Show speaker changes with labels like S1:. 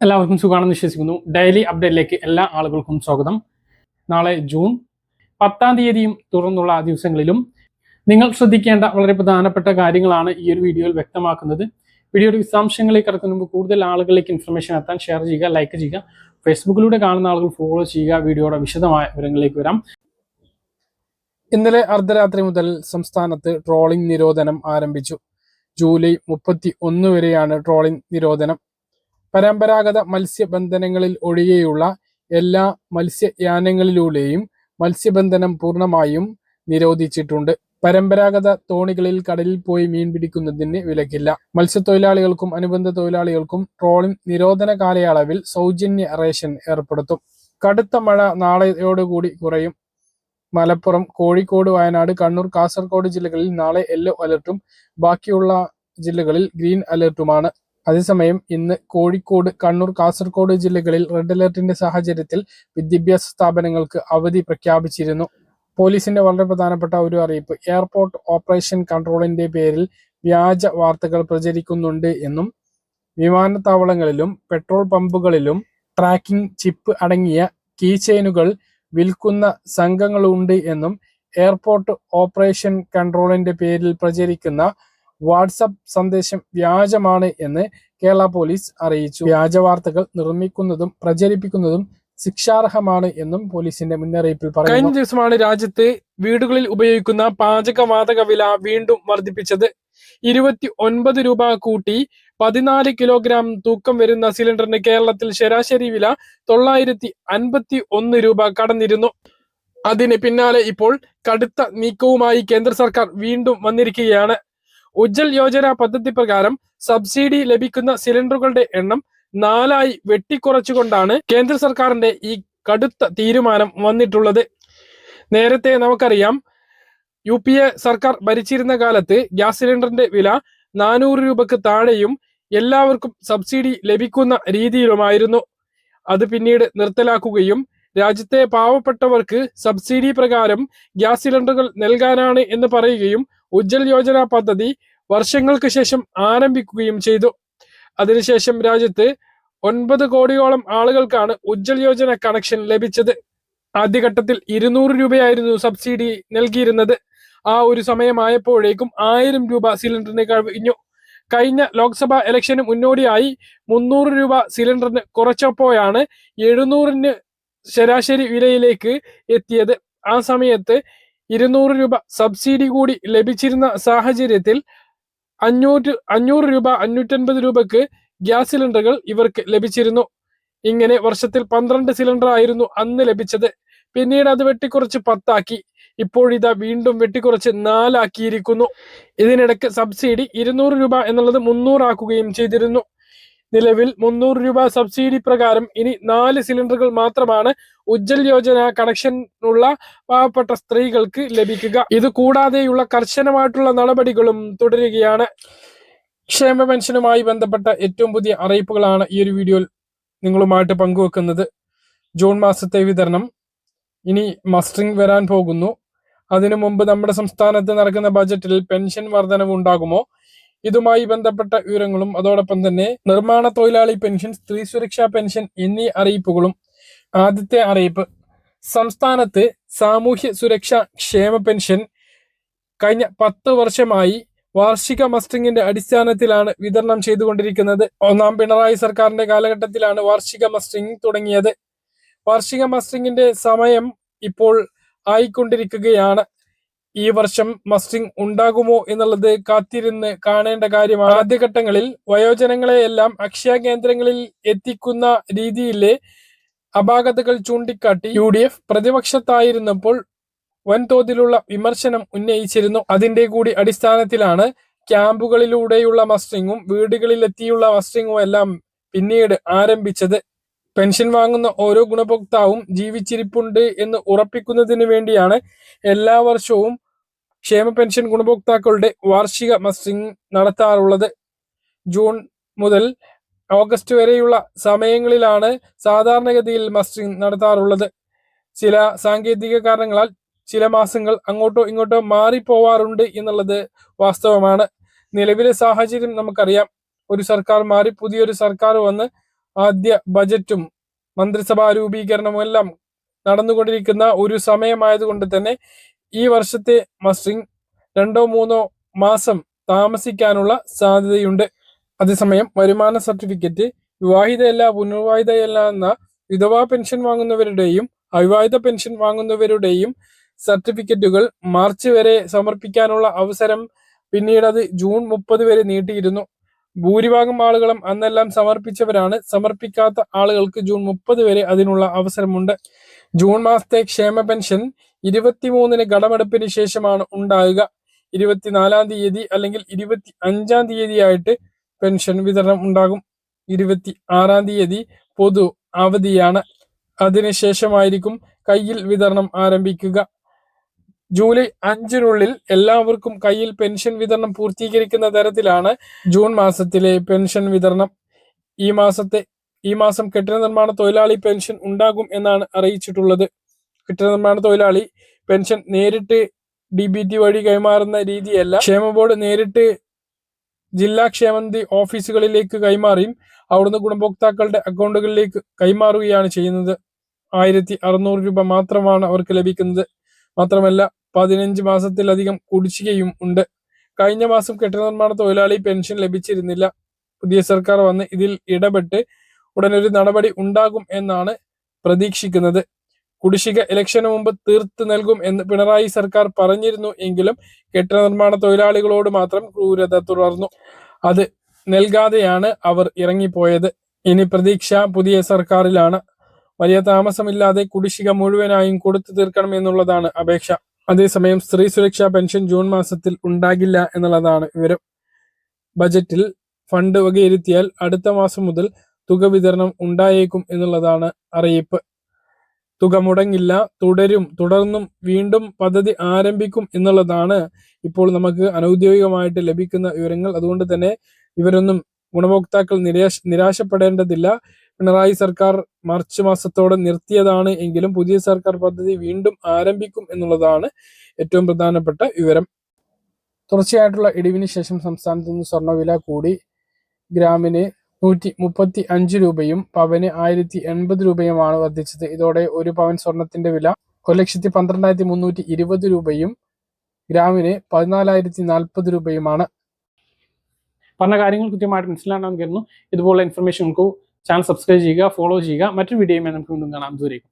S1: എല്ലാവർക്കും സുഖമാണെന്ന് വിശ്വസിക്കുന്നു. ഡെയിലി അപ്ഡേറ്റിലേക്ക് എല്ലാ ആളുകൾക്കും സ്വാഗതം. നാളെ ജൂൺ 10-ാം തീയതിയും തുറന്നുള്ള ദിവസങ്ങളിലും നിങ്ങൾ ശ്രദ്ധിക്കേണ്ട വളരെ പ്രധാനപ്പെട്ട കാര്യങ്ങളാണ് ഈ ഒരു വീഡിയോയിൽ വ്യക്തമാക്കുന്നത്. വീഡിയോയുടെ വിശദാംശങ്ങളിലേക്ക് കടക്കുന്ന മുമ്പ് കൂടുതൽ ആളുകളിലേക്ക് ഇൻഫർമേഷൻ എത്താൻ ഷെയർ ചെയ്യുക, ലൈക്ക് ചെയ്യുക, ഫേസ്ബുക്കിലൂടെ കാണുന്ന ആളുകൾ ഫോളോ ചെയ്യുക. വീഡിയോയുടെ വിശദമായ വിവരങ്ങളിലേക്ക് വരാം. ഇന്നലെ അർദ്ധരാത്രി മുതൽ സംസ്ഥാനത്ത് ട്രോളിംഗ് നിരോധനം ആരംഭിച്ചു. ജൂലൈ 31 വരെയാണ് ട്രോളിംഗ് നിരോധനം. പരമ്പരാഗത മത്സ്യബന്ധനങ്ങളിൽ ഒഴികെയുള്ള എല്ലാ മത്സ്യയാനങ്ങളിലൂടെയും മത്സ്യബന്ധനം പൂർണ്ണമായും നിരോധിച്ചിട്ടുണ്ട്. പരമ്പരാഗത തോണികളിൽ കടലിൽ പോയി മീൻ പിടിക്കുന്നതിന് വിലക്കില്ല. മത്സ്യത്തൊഴിലാളികൾക്കും അനുബന്ധ തൊഴിലാളികൾക്കും ട്രോളിംഗ് നിരോധന കാലയളവിൽ സൗജന്യ റേഷൻ ഏർപ്പെടുത്തും. കടുത്ത മഴ നാളെയോടുകൂടി കുറയും. മലപ്പുറം, കോഴിക്കോട്, വയനാട്, കണ്ണൂർ, കാസർഗോഡ് ജില്ലകളിൽ നാളെ യെല്ലോ അലർട്ടും ബാക്കിയുള്ള ജില്ലകളിൽ ഗ്രീൻ അലർട്ടുമാണ്. അതേസമയം ഇന്ന് കോഴിക്കോട്, കണ്ണൂർ, കാസർഗോഡ് ജില്ലകളിൽ റെഡ് അലർട്ടിന്റെ സാഹചര്യത്തിൽ വിദ്യാഭ്യാസ സ്ഥാപനങ്ങൾക്ക് അവധി പ്രഖ്യാപിച്ചിരുന്നു. പോലീസിന്റെ വളരെ പ്രധാനപ്പെട്ട ഒരു അറിയിപ്പ്: എയർപോർട്ട് ഓപ്പറേഷൻ കൺട്രോളിന്റെ പേരിൽ വ്യാജ വാർത്തകൾ പ്രചരിക്കുന്നുണ്ട് എന്നും വിമാനത്താവളങ്ങളിലും പെട്രോൾ പമ്പുകളിലും ട്രാക്കിംഗ് ചിപ്പ് അടങ്ങിയ കീ ചെയിനുകൾ വിൽക്കുന്ന സംഘങ്ങളുണ്ട് എന്നും എയർപോർട്ട് ഓപ്പറേഷൻ കൺട്രോളിന്റെ പേരിൽ പ്രചരിക്കുന്ന വാട്സപ്പ് സന്ദേശം വ്യാജമാണ് എന്ന് കേരള പോലീസ് അറിയിച്ചു. വ്യാജ വാർത്തകൾ നിർമ്മിക്കുന്നതും പ്രചരിപ്പിക്കുന്നതും ശിക്ഷാർഹമാണ് എന്നും പോലീസിന്റെ മുന്നറിയിപ്പിൽ പറയുന്നു. കഴിഞ്ഞ ദിവസമാണ് രാജ്യത്ത് വീടുകളിൽ ഉപയോഗിക്കുന്ന പാചകവാതക വില വീണ്ടും വർദ്ധിപ്പിച്ചത്. 29 രൂപ കൂട്ടി 14 കിലോഗ്രാം തൂക്കം വരുന്ന സിലിണ്ടറിന് കേരളത്തിൽ ശരാശരി വില 951 രൂപ കടന്നിരുന്നു. അതിന് പിന്നാലെ ഇപ്പോൾ കടുത്ത നീക്കവുമായി കേന്ദ്ര സർക്കാർ വീണ്ടും വന്നിരിക്കുകയാണ്. ഉജ്ജൽ യോജന പദ്ധതി പ്രകാരം സബ്സിഡി ലഭിക്കുന്ന സിലിണ്ടറുകളുടെ എണ്ണം 4 വെട്ടിക്കുറച്ചുകൊണ്ടാണ് കേന്ദ്ര സർക്കാരിന്റെ ഈ കടുത്ത തീരുമാനം വന്നിട്ടുള്ളത്. നേരത്തെ നമുക്കറിയാം, UPA സർക്കാർ ഭരിച്ചിരുന്ന കാലത്ത് ഗ്യാസ് സിലിണ്ടറിന്റെ വില 400 രൂപക്ക് താഴെയും എല്ലാവർക്കും സബ്സിഡി ലഭിക്കുന്ന രീതിയിലുമായിരുന്നു. അത് പിന്നീട് നിർത്തലാക്കുകയും രാജ്യത്തെ പാവപ്പെട്ടവർക്ക് സബ്സിഡി പ്രകാരം ഗ്യാസ് സിലിണ്ടറുകൾ നൽകാനാണ് എന്ന് പറയുകയും ഉജ്ജൽ യോജന പദ്ധതി വർഷങ്ങൾക്ക് ശേഷം ആരംഭിക്കുകയും ചെയ്തു. അതിനുശേഷം രാജ്യത്ത് 9 കോടിയോളം ആളുകൾക്കാണ് ഉജ്ജൽ യോജന കണക്ഷൻ ലഭിച്ചത്. ആദ്യഘട്ടത്തിൽ 200 രൂപയായിരുന്നു സബ്സിഡി നൽകിയിരുന്നത്. ആ ഒരു സമയമായപ്പോഴേക്കും 1000 രൂപ സിലിണ്ടറിന് കഴിഞ്ഞു. കഴിഞ്ഞ ലോക്സഭാ ഇലക്ഷന് മുന്നോടിയായി 300 രൂപ സിലിണ്ടറിന് കുറച്ചപ്പോഴാണ് 700 ശരാശരി വിലയിലേക്ക് എത്തിയത്. ആ സമയത്ത് 200 രൂപ സബ്സിഡി കൂടി ലഭിച്ചിരുന്ന സാഹചര്യത്തിൽ 500 രൂപ 550 രൂപക്ക് ഗ്യാസ് സിലിണ്ടറുകൾ ഇവർക്ക് ലഭിച്ചിരുന്നു. ഇങ്ങനെ വർഷത്തിൽ 12 സിലിണ്ടർ ആയിരുന്നു അന്ന് ലഭിച്ചത്. പിന്നീട് അത് വെട്ടിക്കുറച്ച് 10 ആക്കി. ഇപ്പോഴിതാ വീണ്ടും വെട്ടിക്കുറച്ച് 4 ആക്കിയിരിക്കുന്നു. ഇതിനിടയ്ക്ക് സബ്സിഡി 200 രൂപ എന്നുള്ളത് 300 ആക്കുകയും ചെയ്തിരുന്നു. നിലവിൽ 300 രൂപ സബ്സിഡി പ്രകാരം ഇനി 4 സിലിണ്ടറുകൾ മാത്രമാണ് ഉജ്ജൽ യോജന കണക്ഷനുള്ള പാവപ്പെട്ട സ്ത്രീകൾക്ക് ലഭിക്കുക. ഇത് കൂടാതെയുള്ള കർശനമായിട്ടുള്ള നടപടികളും തുടരുകയാണ്. ക്ഷേമ പെൻഷനുമായി ബന്ധപ്പെട്ട ഏറ്റവും പുതിയ അറിയിപ്പുകളാണ് ഈ ഒരു വീഡിയോയിൽ നിങ്ങളുമായിട്ട് പങ്കുവെക്കുന്നത്. ജൂൺ മാസത്തെ വിതരണം ഇനി മസ്റ്ററിംഗ് വരാൻ പോകുന്നു. അതിനു മുമ്പ് നമ്മുടെ സംസ്ഥാനത്ത് നടക്കുന്ന ബജറ്റിൽ പെൻഷൻ വർധനവ് ഉണ്ടാകുമോ? ഇതുമായി ബന്ധപ്പെട്ട വിവരങ്ങളും അതോടൊപ്പം തന്നെ നിർമ്മാണ തൊഴിലാളി പെൻഷൻ, സ്ത്രീ സുരക്ഷാ പെൻഷൻ എന്നീ അറിയിപ്പുകളും. ആദ്യത്തെ അറിയിപ്പ്: സംസ്ഥാനത്ത് സാമൂഹ്യ സുരക്ഷാ ക്ഷേമ പെൻഷൻ കഴിഞ്ഞ 10 വർഷമായി വാർഷിക മസ്റ്ററിംഗിന്റെ അടിസ്ഥാനത്തിലാണ് വിതരണം ചെയ്തുകൊണ്ടിരിക്കുന്നത്. ഒന്നാം പിണറായി സർക്കാരിന്റെ കാലഘട്ടത്തിലാണ് വാർഷിക മസ്റ്ററിംഗ് തുടങ്ങിയത്. വാർഷിക മസ്റ്ററിംഗിന്റെ സമയം ഇപ്പോൾ ആയിക്കൊണ്ടിരിക്കുകയാണ്. ഈ വർഷം മസ്റ്ററിംഗ് ഉണ്ടാകുമോ എന്നുള്ളത് കാത്തിരുന്ന് കാണേണ്ട കാര്യമാണ്. ആദ്യഘട്ടങ്ങളിൽ വയോജനങ്ങളെയെല്ലാം അക്ഷയ കേന്ദ്രങ്ങളിൽ എത്തിക്കുന്ന രീതിയിലെ അപാകതകൾ ചൂണ്ടിക്കാട്ടി UDF പ്രതിപക്ഷത്തായിരുന്നപ്പോൾ വൻതോതിലുള്ള വിമർശനം ഉന്നയിച്ചിരുന്നു. അതിന്റെ കൂടി അടിസ്ഥാനത്തിലാണ് ക്യാമ്പുകളിലൂടെയുള്ള മസ്റ്ററിങ്ങും വീടുകളിലെത്തിയുള്ള മസ്റ്ററിങ്ങും എല്ലാം പിന്നീട് ആരംഭിച്ചത്. പെൻഷൻ വാങ്ങുന്ന ഓരോ ഗുണഭോക്താവും ജീവിച്ചിരിപ്പുണ്ട് എന്ന് ഉറപ്പിക്കുന്നതിന് വേണ്ടിയാണ് എല്ലാ വർഷവും ക്ഷേമ പെൻഷൻ ഗുണഭോക്താക്കളുടെ വാർഷിക മസ്റ്ററിംഗ് നടത്താറുള്ളത്. ജൂൺ മുതൽ ഓഗസ്റ്റ് വരെയുള്ള സമയങ്ങളിലാണ് സാധാരണഗതിയിൽ മസ്റ്ററിംഗ് നടത്താറുള്ളത്. ചില സാങ്കേതിക കാരണങ്ങളാൽ ചില മാസങ്ങൾ അങ്ങോട്ടോ ഇങ്ങോട്ടോ മാറിപ്പോവാറുണ്ട് എന്നുള്ളത് വാസ്തവമാണ്. നിലവിലെ സാഹചര്യം നമുക്കറിയാം. ഒരു സർക്കാർ മാറി പുതിയൊരു സർക്കാർ വന്ന് ആദ്യ ബജറ്റും മന്ത്രിസഭാ രൂപീകരണവും എല്ലാം നടന്നുകൊണ്ടിരിക്കുന്ന ഒരു സമയമായതുകൊണ്ട് തന്നെ ഈ വർഷത്തെ മസ്റ്ററിംഗ് 2-3 മാസം താമസിക്കാനുള്ള സാധ്യതയുണ്ട്. അതേസമയം വരുമാന സർട്ടിഫിക്കറ്റ് വിവാഹിതയല്ല, പുനർവിവാഹിതയല്ല എന്ന വിധവാ പെൻഷൻ വാങ്ങുന്നവരുടെയും അവിവാഹിത പെൻഷൻ വാങ്ങുന്നവരുടെയും സർട്ടിഫിക്കറ്റുകൾ മാർച്ച് വരെ സമർപ്പിക്കാനുള്ള അവസരം പിന്നീട് അത് ജൂൺ 30 വരെ നീട്ടിയിരുന്നു. ഭൂരിഭാഗം ആളുകളും അന്നെല്ലാം സമർപ്പിച്ചവരാണ്. സമർപ്പിക്കാത്ത ആളുകൾക്ക് ജൂൺ 30 വരെ അതിനുള്ള അവസരമുണ്ട്. ജൂൺ മാസത്തെ ക്ഷേമ പെൻഷൻ 23-ന് കടമെടുപ്പിന് ശേഷമാണ് ഉണ്ടാകുക. 24-ാം തീയതി അല്ലെങ്കിൽ 25-ാം തീയതിയായിട്ട് പെൻഷൻ വിതരണം ഉണ്ടാകും. 26-ാം തീയതി പൊതു അവധിയാണ്. അതിനുശേഷമായിരിക്കും കയ്യിൽ വിതരണം ആരംഭിക്കുക. ജൂലൈ 5-നുള്ളിൽ എല്ലാവർക്കും കയ്യിൽ പെൻഷൻ വിതരണം പൂർത്തീകരിക്കുന്ന തരത്തിലാണ് ജൂൺ മാസത്തിലെ പെൻഷൻ വിതരണം. ഈ മാസം കെട്ടിട നിർമ്മാണ തൊഴിലാളി പെൻഷൻ ഉണ്ടാകും എന്നാണ് അറിയിച്ചിട്ടുള്ളത്. കെട്ടിട നിർമ്മാണ തൊഴിലാളി പെൻഷൻ നേരിട്ട് DBT വഴി കൈമാറുന്ന രീതിയല്ല. ക്ഷേമ ബോർഡ് നേരിട്ട് ജില്ലാ ക്ഷേമനിധി ഓഫീസുകളിലേക്ക് കൈമാറിയും അവിടുന്ന് ഗുണഭോക്താക്കളുടെ അക്കൗണ്ടുകളിലേക്ക് കൈമാറുകയാണ് ചെയ്യുന്നത്. 1600 രൂപ മാത്രമാണ് അവർക്ക് ലഭിക്കുന്നത്. മാത്രമല്ല 15 മാസത്തിലധികം കുടിശ്ശികയും ഉണ്ട്. കഴിഞ്ഞ മാസം കെട്ടിട നിർമ്മാണ തൊഴിലാളി പെൻഷൻ ലഭിച്ചിരുന്നില്ല. പുതിയ സർക്കാർ വന്ന് ഇതിൽ ഇടപെട്ട് ഉടനൊരു നടപടി ഉണ്ടാകും എന്നാണ് പ്രതീക്ഷിക്കുന്നത്. കുടിശ്ശിക ഇലക്ഷന് മുമ്പ് തീർത്ത് നൽകും എന്ന് പിണറായി സർക്കാർ പറഞ്ഞിരുന്നു എങ്കിലും കെട്ടിട നിർമ്മാണ തൊഴിലാളികളോട് മാത്രം ക്രൂരത തുടർന്നു. അത് നൽകാതെയാണ് അവർ ഇറങ്ങിപ്പോയത്. ഇനി പ്രതീക്ഷ പുതിയ സർക്കാരിലാണ്. വലിയ താമസമില്ലാതെ കുടിശ്ശിക മുഴുവനായും കൊടുത്തു തീർക്കണം എന്നുള്ളതാണ് അപേക്ഷ. അതേസമയം സ്ത്രീ സുരക്ഷാ പെൻഷൻ ജൂൺ മാസത്തിൽ ഉണ്ടാകില്ല എന്നുള്ളതാണ് വിവരം. ബജറ്റിൽ ഫണ്ട് വകയിരുത്തിയാൽ അടുത്ത മാസം മുതൽ തുക വിതരണം ഉണ്ടായേക്കും എന്നുള്ളതാണ് അറിയിപ്പ്. തുക മുടങ്ങില്ല, തുടർന്നും വീണ്ടും പദ്ധതി ആരംഭിക്കും എന്നുള്ളതാണ് ഇപ്പോൾ നമുക്ക് അനൗദ്യോഗികമായിട്ട് ലഭിക്കുന്ന വിവരങ്ങൾ. അതുകൊണ്ട് തന്നെ ഇവരൊന്നും ഗുണഭോക്താക്കൾ നിരാശപ്പെടേണ്ടതില്ല. പിണറായി സർക്കാർ മാർച്ച് മാസത്തോടെ നിർത്തിയതാണ് എങ്കിലും പുതിയ സർക്കാർ പദ്ധതി വീണ്ടും ആരംഭിക്കും എന്നുള്ളതാണ് ഏറ്റവും പ്രധാനപ്പെട്ട വിവരം. തുടർച്ചയായിട്ടുള്ള ഇടിവിന് ശേഷം സംസ്ഥാനത്ത് നിന്ന് സ്വർണ്ണവില കൂടി. ഗ്രാമിന് 135 രൂപയും പവന് 1080 രൂപയുമാണ് വർദ്ധിച്ചത്. ഇതോടെ ഒരു പവൻ സ്വർണത്തിന്റെ വില 1,12,320 രൂപയും ഗ്രാമിന് 14,040 രൂപയുമാണ്. പറഞ്ഞ കാര്യങ്ങൾ കൃത്യമായിട്ട് മനസ്സിലാണെന്ന് കരുതുന്നു. ഇതുപോലുള്ള ഇൻഫർമേഷൻ നമുക്ക് ചാനൽ സബ്സ്ക്രൈബ് ചെയ്യുക, ഫോളോ ചെയ്യുക. മറ്റൊരു വീഡിയോയുമായി നമുക്ക് വീണ്ടും കാണാം. ദൂരേക്കും.